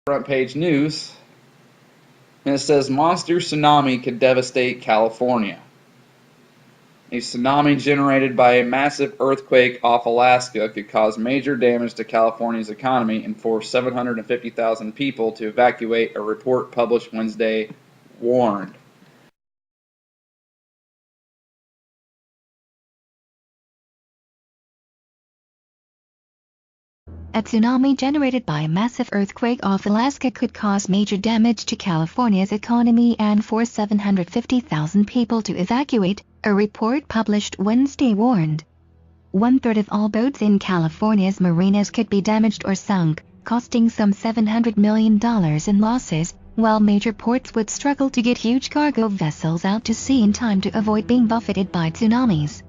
front page news, and it says monster tsunami could devastate California. A tsunami generated by a massive earthquake off Alaska could cause major damage to California's economy and force 750,000 people to evacuate, a report published Wednesday warned. A tsunami generated by a massive earthquake off Alaska could cause major damage to California's economy and force 750,000 people to evacuate, a report published Wednesday warned. One-third of all boats in California's marinas could be damaged or sunk, costing some $700 million in losses, while major ports would struggle to get huge cargo vessels out to sea in time to avoid being buffeted by tsunamis.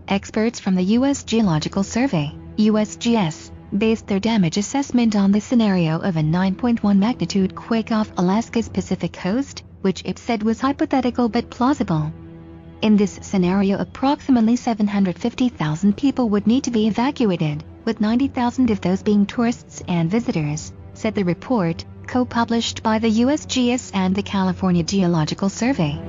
Experts from the U.S. Geological Survey, USGS, based their damage assessment on the scenario of a 9.1 magnitude quake off Alaska's Pacific coast, which it said was hypothetical but plausible. In this scenario, approximately 750,000 people would need to be evacuated, with 90,000 of those being tourists and visitors, said the report, co-published by the USGS and the California Geological Survey.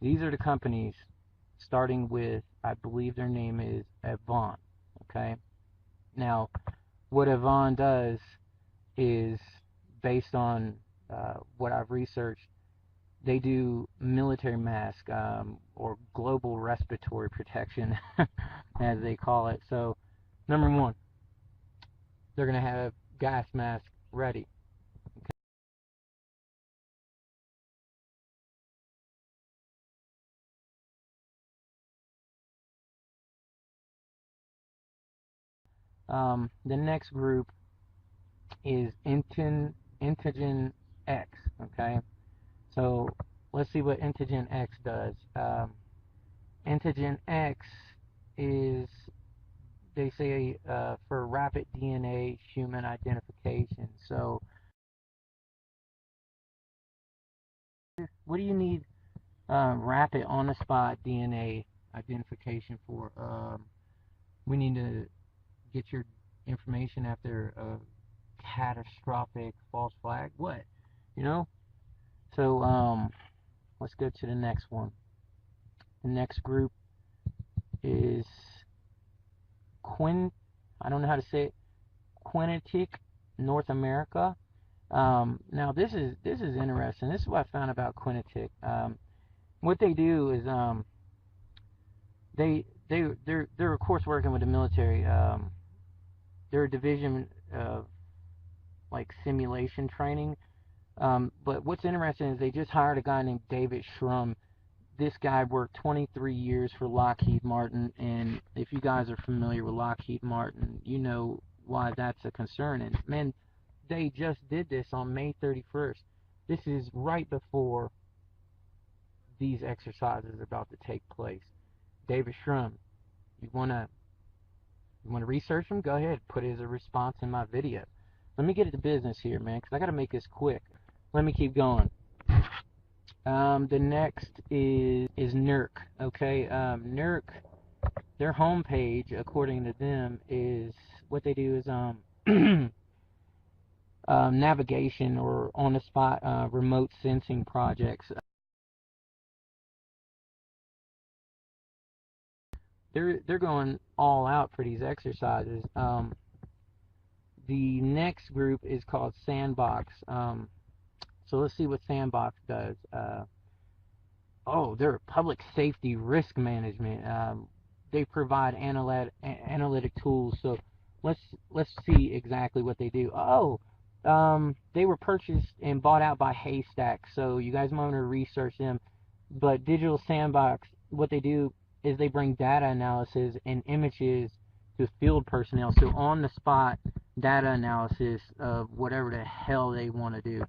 These are the companies, starting with, I believe their name is Avon. Okay. Now, what Avon does is, based on what I've researched, they do military mask, or global respiratory protection, as they call it. So, number one, they're going to have gas masks ready. The next group is Antigen X. Okay, so let's see what Antigen X does. Antigen X is, they say, for rapid DNA human identification. So what do you need rapid on-the-spot DNA identification for? We need to get your information after a catastrophic false flag. What? You know? So let's go to the next one. The next group is I don't know how to say it. Quintic North America. Now this is interesting. This is what I found about Quintic. What they do is they're of course working with the military. They're a division of like simulation training. But what's interesting is they just hired a guy named David Shrum. This guy worked 23 years for Lockheed Martin, and if you guys are familiar with Lockheed Martin, you know why that's a concern. And man, they just did this on May 31st. This is right before these exercises are about to take place. David Shrum, you wanna research him? Go ahead, put it as a response in my video. Let me get into business here, man, because I got to make this quick. Let me keep going. The next is NERC. Okay, NERC, their homepage, according to them, is what they do is navigation or on-the-spot remote sensing projects. They're going all out for these exercises. The next group is called Sandbox. So let's see what Sandbox does. They're public safety risk management. They provide analytic tools. So let's see exactly what they do. They were purchased and bought out by Haystack. So you guys might want to research them. But Digital Sandbox, what they do is they bring data analysis and images to field personnel. So on the spot data analysis of whatever the hell they want to do.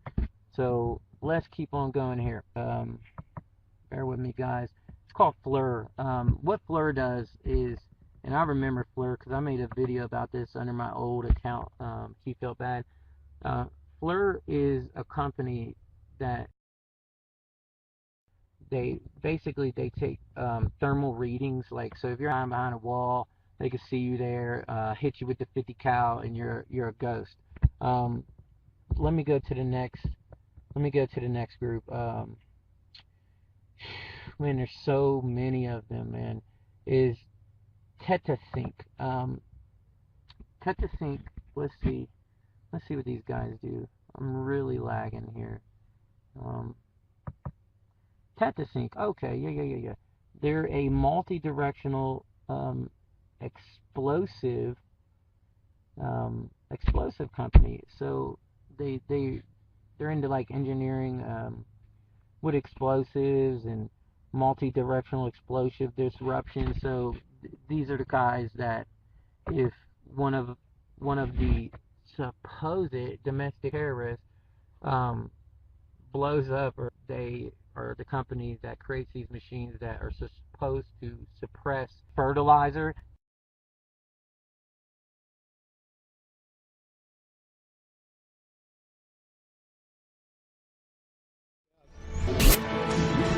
So let's keep on going here. Bear with me, guys. It's called FLIR. What FLIR does is, and I remember FLIR because I made a video about this under my old account. He felt bad. FLIR is a company that they take thermal readings. Like, so if you're hiding behind a wall, they can see you there, hit you with the 50 cal, and you're a ghost. Let me go to the next group. Man, there's so many of them, man. Is TetaSync. TetaSync, let's see what these guys do. I'm really lagging here. TetaSync, okay, yeah. They're a multi-directional explosive company. So they're into like engineering with explosives and multi-directional explosive disruption. So these are the guys that, if one of the supposed domestic terrorists blows up, or they are the company that creates these machines that are supposed to suppress fertilizer.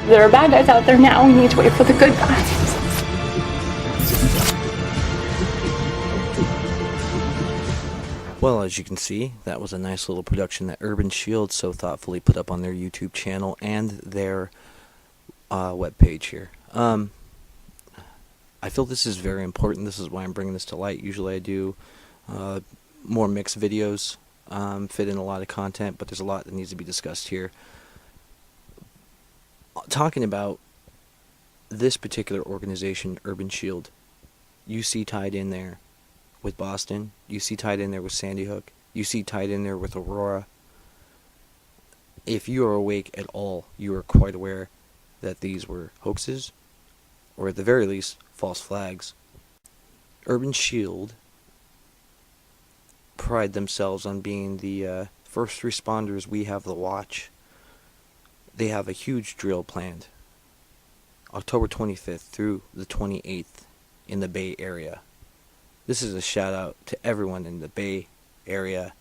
There are bad guys out there now. We need to wait for the good guys. Well, as you can see, that was a nice little production that Urban Shield so thoughtfully put up on their YouTube channel and their webpage here. I feel this is very important. This is why I'm bringing this to light. Usually I do more mixed videos, fit in a lot of content, but there's a lot that needs to be discussed here. Talking about this particular organization, Urban Shield, you see tied in there with Boston, you see tied in there with Sandy Hook, you see tied in there with Aurora. If you are awake at all, you are quite aware that these were hoaxes, or at the very least, false flags. Urban Shield pride themselves on being the first responders we have to watch. They have a huge drill planned, October 25th through the 28th in the Bay Area. This is a shout out to everyone in the Bay Area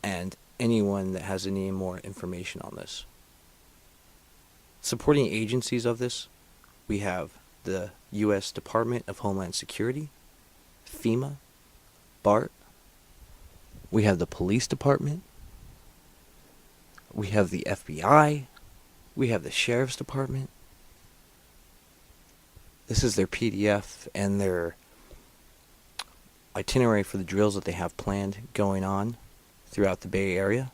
and anyone that has any more information on this. Supporting agencies of this, we have the U.S. Department of Homeland Security, FEMA, BART, we have the police department, we have the FBI, we have the sheriff's department. This is their PDF and their itinerary for the drills that they have planned going on throughout the Bay Area.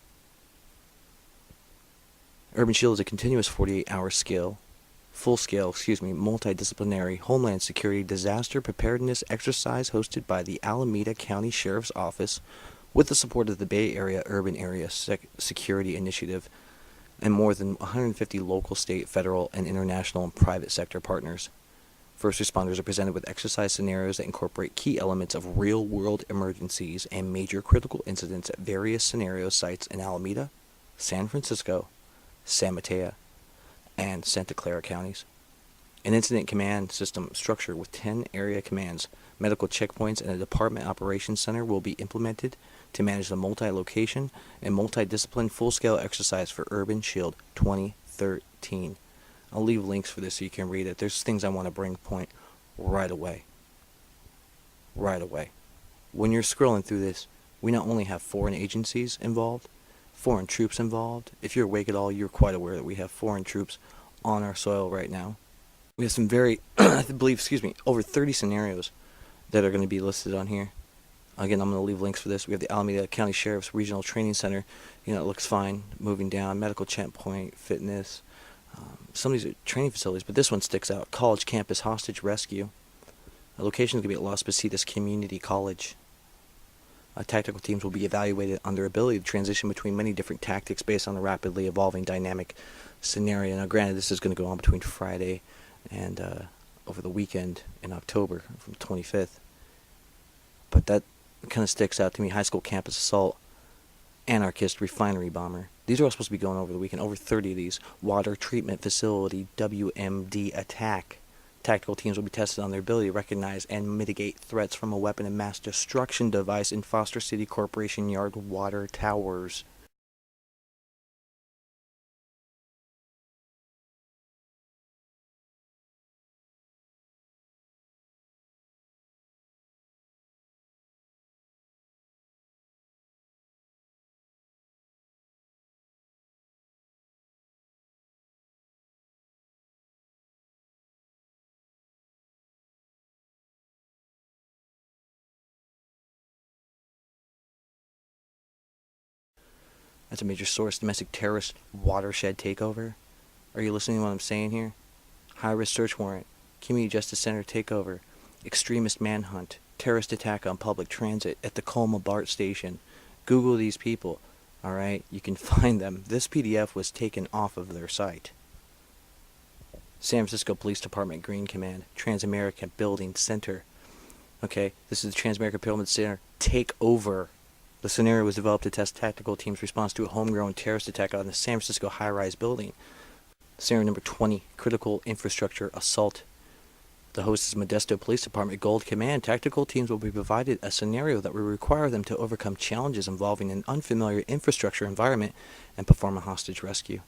Urban Shield is a continuous 48-hour full-scale, multidisciplinary Homeland Security disaster preparedness exercise hosted by the Alameda County Sheriff's Office with the support of the Bay Area Urban Area Security Initiative and more than 150 local, state, federal, and international and private sector partners. First responders are presented with exercise scenarios that incorporate key elements of real-world emergencies and major critical incidents at various scenario sites in Alameda, San Francisco, San Mateo, and Santa Clara counties. An incident command system structure with 10 area commands, medical checkpoints, and a department operations center will be implemented to manage the multi-location and multi-discipline full-scale exercise for Urban Shield 2013. I'll leave links for this so you can read it. There's things I want to bring to point right away. Right away. When you're scrolling through this, we not only have foreign agencies involved, foreign troops involved. If you're awake at all, you're quite aware that we have foreign troops on our soil right now. We have some over 30 scenarios that are going to be listed on here. Again, I'm going to leave links for this. We have the Alameda County Sheriff's Regional Training Center. It looks fine. Moving down, medical checkpoint, fitness. Some of these are training facilities, but this one sticks out. College campus hostage rescue. The location is going to be at Las Positas Community College. Tactical teams will be evaluated on their ability to transition between many different tactics based on the rapidly evolving dynamic scenario. Now, granted, this is going to go on between Friday and over the weekend in October from 25th. But that kind of sticks out to me. High school campus assault, anarchist refinery bomber. These are all supposed to be going over the weekend. Over 30 of these. Water treatment facility WMD attack. Tactical teams will be tested on their ability to recognize and mitigate threats from a weapon of mass destruction device in Foster City Corporation Yard water towers. That's a major source. Domestic terrorist watershed takeover. Are you listening to what I'm saying here? High-risk search warrant. Community Justice Center takeover. Extremist manhunt. Terrorist attack on public transit at the Colma BART station. Google these people. Alright? You can find them. This PDF was taken off of their site. San Francisco Police Department Green Command. Transamerica Building Center. Okay? This is the Transamerica Building Center takeover. The scenario was developed to test tactical teams' response to a homegrown terrorist attack on the San Francisco high-rise building. Scenario number 20, critical infrastructure assault. The host is Modesto Police Department Gold Command. Tactical teams will be provided a scenario that will require them to overcome challenges involving an unfamiliar infrastructure environment and perform a hostage rescue.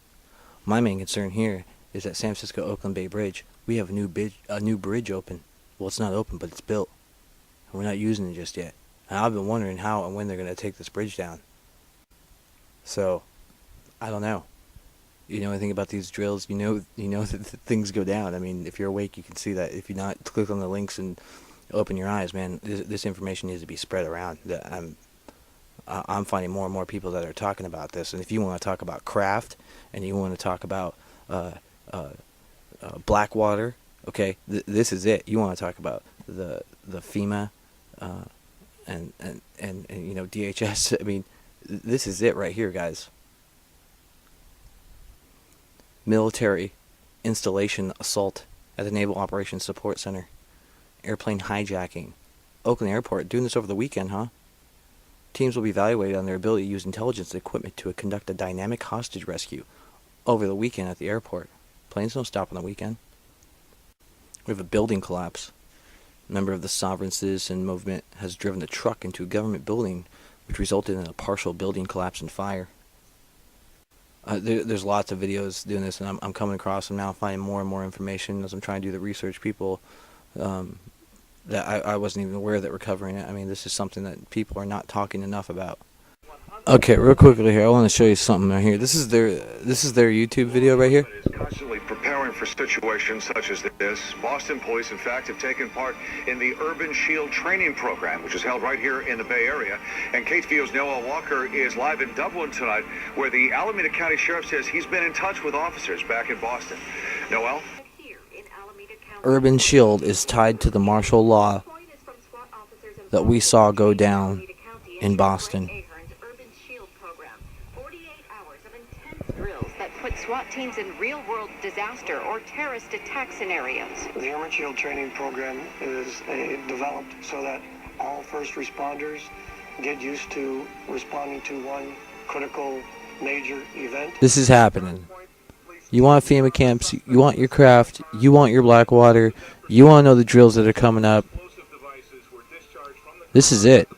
My main concern here is at San Francisco Oakland Bay Bridge. We have a new bridge open. Well, it's not open, but it's built. And we're not using it just yet. And I've been wondering how and when they're going to take this bridge down. So, I don't know. you know anything about these drills, you know that things go down. I mean, if you're awake, you can see that. If you're not, click on the links and open your eyes, man. This information needs to be spread around. I'm finding more and more people that are talking about this. And if you want to talk about craft and you want to talk about Blackwater, okay, this is it. You want to talk about the FEMA and you know, DHS. I mean, this is it right here, guys. Military installation assault at the Naval Operations Support Center. Airplane hijacking. Oakland Airport, doing this over the weekend, huh? Teams will be evaluated on their ability to use intelligence equipment to conduct a dynamic hostage rescue over the weekend at the airport. Planes don't stop on the weekend. We have a building collapse. A member of the Sovereign Citizen Movement has driven a truck into a government building, which resulted in a partial building collapse and fire. There's lots of videos doing this, and I'm coming across them now, finding more and more information as I'm trying to do the research. People that I wasn't even aware that were covering it. I mean, this is something that people are not talking enough about. Okay, real quickly here, I want to show you something right here. This is their YouTube video right here. Is constantly preparing for situations such as this. Boston police, in fact, have taken part in the Urban Shield training program, which is held right here in the Bay Area. And KTVO's Noel Walker is live in Dublin tonight, where the Alameda County Sheriff says he's been in touch with officers back in Boston. Noel? Urban Shield is tied to the martial law that we saw go down in Boston. Drills that put SWAT teams in real-world disaster or terrorist attack scenarios. The Urban Shield training program is developed so that all first responders get used to responding to one critical major event. This is happening. You want FEMA camps, you want your craft, you want your Blackwater, you want to know the drills that are coming up. This is it.